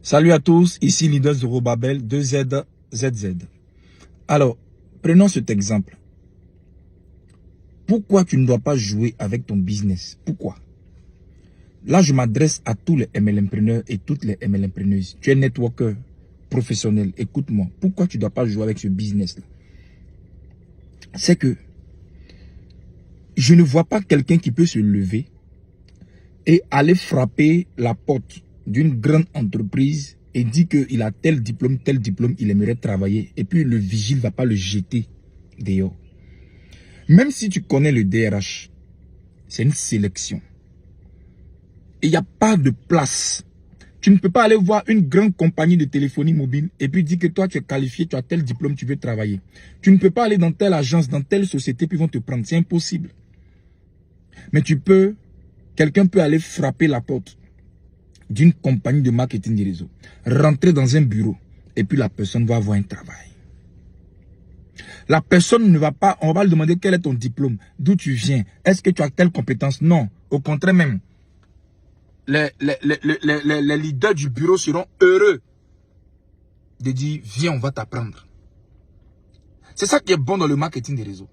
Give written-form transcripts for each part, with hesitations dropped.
Salut à tous, ici leader Zorobabel 2ZZZ. Alors, prenons cet exemple. Pourquoi tu ne dois pas jouer avec ton business? Pourquoi? Là, je m'adresse à tous les MLMpreneurs et toutes les MLMpreneuses. Tu es networker professionnel, écoute-moi. Pourquoi tu ne dois pas jouer avec ce business-là? C'est que je ne vois pas quelqu'un qui peut se lever et aller frapper la porte d'une grande entreprise et dit qu'il a tel diplôme, il aimerait travailler. Et puis le vigile ne va pas le jeter dehors. Même si tu connais le DRH, c'est une sélection. Et il n'y a pas de place. Tu ne peux pas aller voir une grande compagnie de téléphonie mobile et puis dire que toi tu es qualifié, tu as tel diplôme, tu veux travailler. Tu ne peux pas aller dans telle agence, dans telle société, puis ils vont te prendre. C'est impossible. Mais tu peux, quelqu'un peut aller frapper la porte d'une compagnie de marketing des réseaux, rentrer dans un bureau et puis la personne va avoir un travail. La personne ne va pas, on va lui demander quel est ton diplôme, d'où tu viens, est-ce que tu as telle compétence? Non, au contraire même. Les leaders du bureau seront heureux de dire, viens, on va t'apprendre. C'est ça qui est bon dans le marketing des réseaux.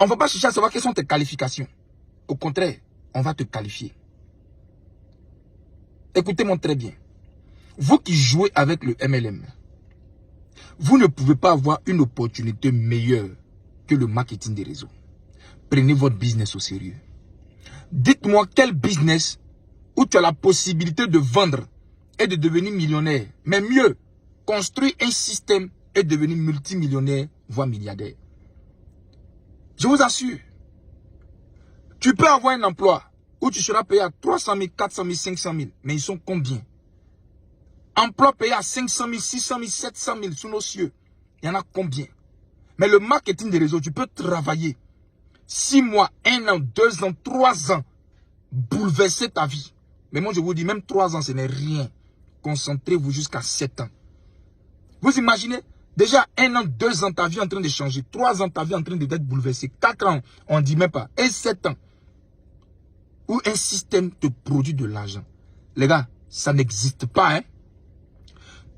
On ne va pas chercher à savoir quelles sont tes qualifications. Au contraire, on va te qualifier. Écoutez-moi très bien. Vous qui jouez avec le MLM, vous ne pouvez pas avoir une opportunité meilleure que le marketing des réseaux. Prenez votre business au sérieux. Dites-moi quel business où tu as la possibilité de vendre et de devenir millionnaire. Mais mieux, construire un système et devenir multimillionnaire, voire milliardaire. Je vous assure, tu peux avoir un emploi où tu seras payé à 300 000, 400 000, 500 000. Mais ils sont combien? Emploi payé à 500 000, 600 000, 700 000 sous nos cieux. Il y en a combien? Mais le marketing des réseaux, tu peux travailler 6 mois, 1 an, 2 ans, 3 ans, bouleverser ta vie. Mais moi je vous dis, même 3 ans, ce n'est rien. Concentrez-vous jusqu'à 7 ans. Vous imaginez? Déjà 1 an, 2 ans, ta vie est en train de changer. 3 ans, ta vie est en train d'être bouleversée. 4 ans, on ne dit même pas. Et 7 ans, où un système te produit de l'argent. Les gars, ça n'existe pas. Hein?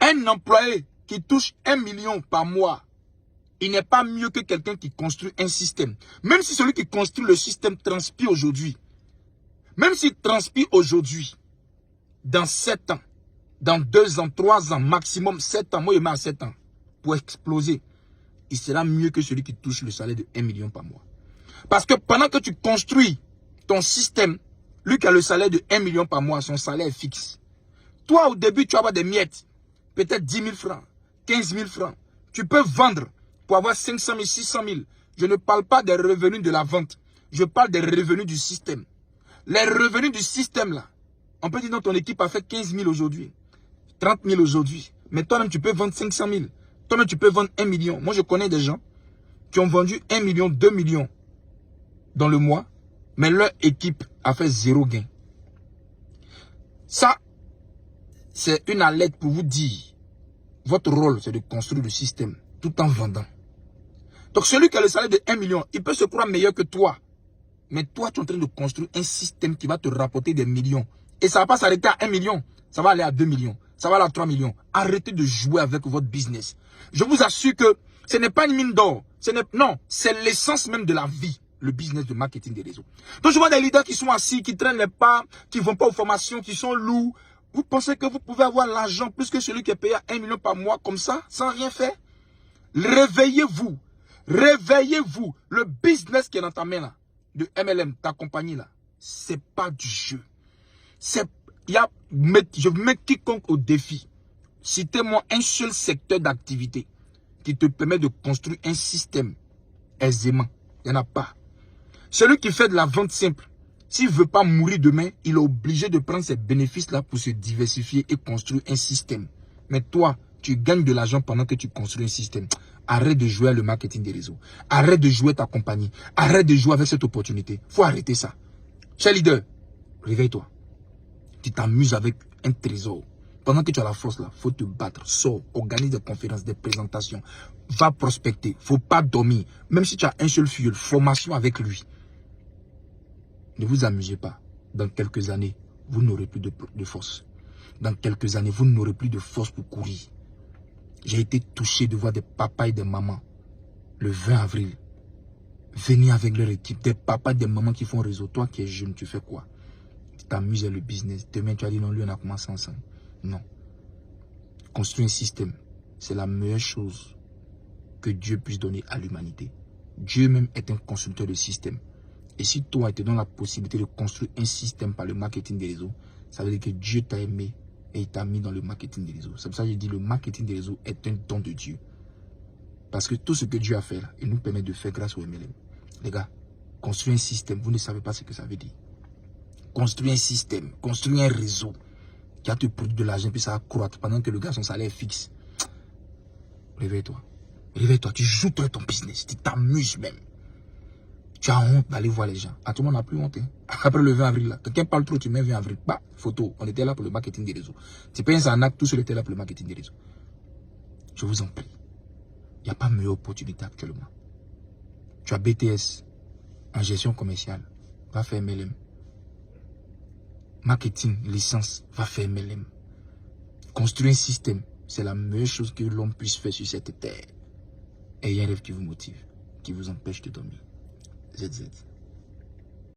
Un employé qui touche 1 million par mois, il n'est pas mieux que quelqu'un qui construit un système. Même si celui qui construit le système transpire aujourd'hui, même s'il transpire aujourd'hui, dans 7 ans, dans 2 ans, 3 ans, maximum 7 ans, moi je mets à 7 ans, pour exploser, il sera mieux que celui qui touche le salaire de 1 million par mois. Parce que pendant que tu construis ton système, lui qui a le salaire de 1 million par mois, son salaire est fixe. Toi, au début, tu vas avoir des miettes. Peut-être 10 000 francs, 15 000 francs. Tu peux vendre pour avoir 500 000, 600 000. Je ne parle pas des revenus de la vente. Je parle des revenus du système. Les revenus du système, là, on peut dire que ton équipe a fait 15 000 aujourd'hui, 30 000 aujourd'hui. Mais toi-même, tu peux vendre 500 000. Toi-même, tu peux vendre 1 million. Moi, je connais des gens qui ont vendu 1 million, 2 millions dans le mois, mais leur équipe a fait 0 gain. Ça, c'est une alerte pour vous dire, votre rôle, c'est de construire le système tout en vendant. Donc, celui qui a le salaire de 1 million, il peut se croire meilleur que toi. Mais toi, tu es en train de construire un système qui va te rapporter des millions. Et ça ne va pas s'arrêter à 1 million. Ça va aller à 2 millions. Ça va aller à 3 millions. Arrêtez de jouer avec votre business. Je vous assure que ce n'est pas une mine d'or. Non, c'est l'essence même de la vie. Le business de marketing des réseaux. Donc, je vois des leaders qui sont assis, qui traînent les pas, qui ne vont pas aux formations, qui sont lourds. Vous pensez que vous pouvez avoir l'argent plus que celui qui est payé à 1 million par mois comme ça, sans rien faire? Réveillez-vous. Réveillez-vous. Le business qui est dans ta main là, de MLM, ta compagnie là, c'est pas du jeu. Je mets quiconque au défi. Citez-moi un seul secteur d'activité qui te permet de construire un système aisément. Il n'y en a pas. Celui qui fait de la vente simple, s'il ne veut pas mourir demain, il est obligé de prendre ces bénéfices-là pour se diversifier et construire un système. Mais toi, tu gagnes de l'argent pendant que tu construis un système. Arrête de jouer à le marketing des réseaux. Arrête de jouer ta compagnie. Arrête de jouer avec cette opportunité. Il faut arrêter ça. Cher leader, réveille-toi. Tu t'amuses avec un trésor. Pendant que tu as la force là, il faut te battre. Sors, organise des conférences, des présentations. Va prospecter. Il ne faut pas dormir. Même si tu as un seul filleul, formation avec lui. Ne vous amusez pas. Dans quelques années, vous n'aurez plus de force. Dans quelques années, vous n'aurez plus de force pour courir. J'ai été touché de voir des papas et des mamans le 20 avril venir avec leur équipe. Des papas et des mamans qui font réseau. Toi qui es jeune, tu fais quoi? Tu t'amuses avec le business. Demain, tu as dit non, lui, on a commencé ensemble. Non. Construire un système, c'est la meilleure chose que Dieu puisse donner à l'humanité. Dieu même est un constructeur de système. Et si toi, tu te donnes la possibilité de construire un système par le marketing des réseaux, ça veut dire que Dieu t'a aimé et il t'a mis dans le marketing des réseaux. C'est pour ça que je dis le marketing des réseaux est un don de Dieu. Parce que tout ce que Dieu a fait là, il nous permet de faire grâce au MLM. Les gars, construire un système, vous ne savez pas ce que ça veut dire. Construire un système, construire un réseau qui a te produit de l'argent, puis ça va croître pendant que le gars, son salaire est fixe. Réveille-toi. Réveille-toi, tu joues toi ton business, tu t'amuses même. Tu as honte d'aller voir les gens. À tout le monde n'a plus honte. Hein. Après le 20 avril, là, quelqu'un parle trop, tu mets 20 avril. Bah, photo, on était là pour le marketing des réseaux. Tu payes un acte, tout seul était là pour le marketing des réseaux. Je vous en prie. Il n'y a pas meilleure opportunité actuellement. Tu as BTS en gestion commerciale, va faire MLM. Marketing, licence, va faire MLM. Construire un système, c'est la meilleure chose que l'homme puisse faire sur cette terre. Ayez un rêve qui vous motive, qui vous empêche de dormir. ZZ.